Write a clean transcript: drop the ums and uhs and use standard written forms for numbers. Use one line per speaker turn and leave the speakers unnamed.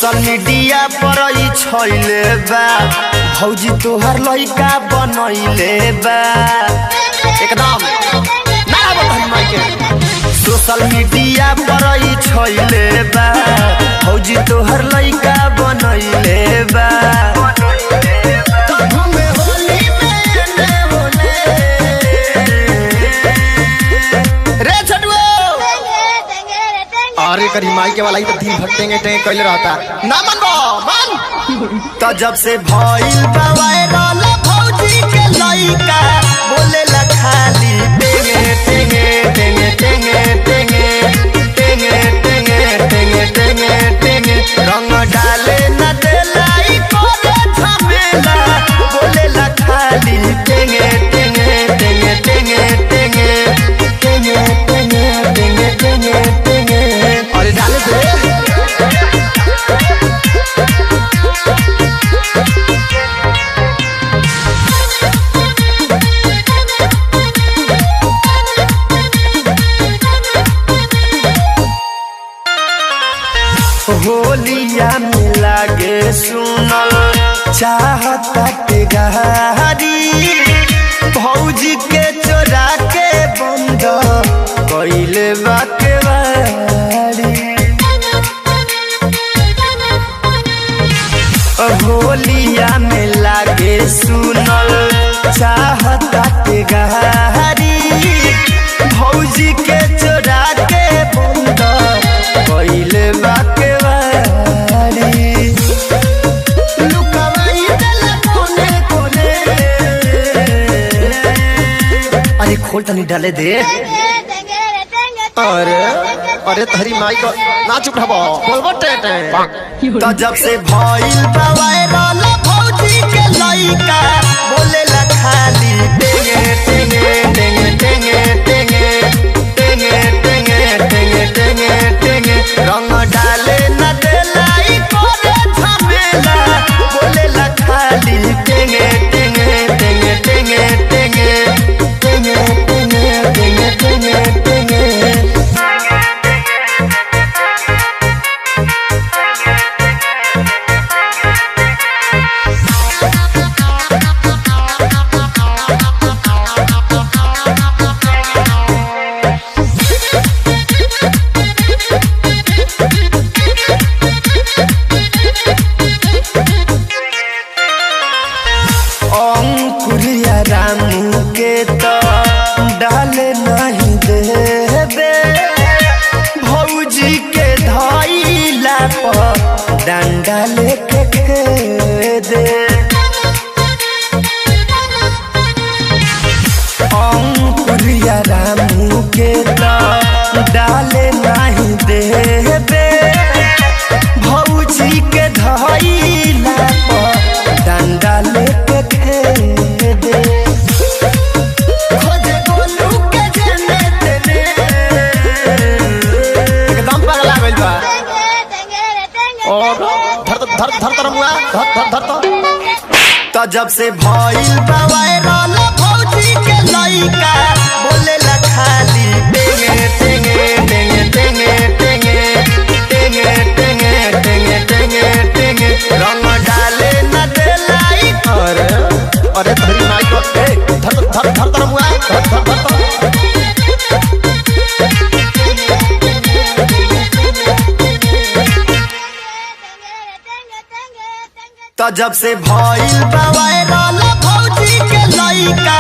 Social media पर ई छइले बा भौजी तोहर लइका बनइले बा एकदम ना बताई माई के। सोशल मीडिया पर ई छइले बा भौजी तोहर लइका बनइले बा। अरे करी माई के वाला ही तो दिन भर टेंगे कैले रहता ना मन तो जब से भइल बा वायरल भौजी के लइका बोले ला खाली टेंगे टेंगे टेंगे टेंगे टेंगे टेंगे टेंगे टेंगे टेंगे टेंगे रंग डाले न देलाई करे झमेला बोले ला खाली टेंगे टेंगे टेंगे टेंगे टेंगे टेंगे टेंगे टेंगे टेंगे टेंगे अरे डाले दे। होलिया में लागे सुनल चाहता के गहारी भौजी के चोरा के बंद कइले बा के बारी। होलिया में लागे सुनल चाहता के गहारी भौजी के चोरा के बंद कइले बा के बारी। लुकाई देला कोने कोने अरे खोल तनी डाले दे। अरे अरे तहरी माई को ना चुप रहो बोलबो टेटे तो जब से भइल बा वायरल भौजी के लइका बोले ला खाली टेंगे टेंगे टेंगे टेंगे टेंगे टेंगे टेंगे टेंगे टेंगे टेंगे रंग डाले न देलाई करे झमेला बोले ला खाली टेंगे टेंगे टेंगे टेंगे टेंगे टेंगे टेंगे टेंगे टेंगे टेंगे। अंकुरिया रामू के तो डाले नहीं देबे भौजी के धइला पर डंडा लेके खेदे। अंकुरिया रामू के तो डाले नहीं देबे भौजी के धइला पर डंडा लेके खेदे। खोजे गोलू के जने तेने एकदम पगला गइल बा और धर धर धर मुआ धर धर धर तो जब से भइल बा वायरल भौजी के लइका बोले ला खाली टेंगे टेंगे टेंगे टेंगे टेंगे टेंगे टेंगे टेंगे टेंगे टेंगे रंग डाले न देलाई। अरे अरे तहरी माई को धर धर धर धर मुआ धर धर धर तो जब से भइल बा वायरल भौजी के लइका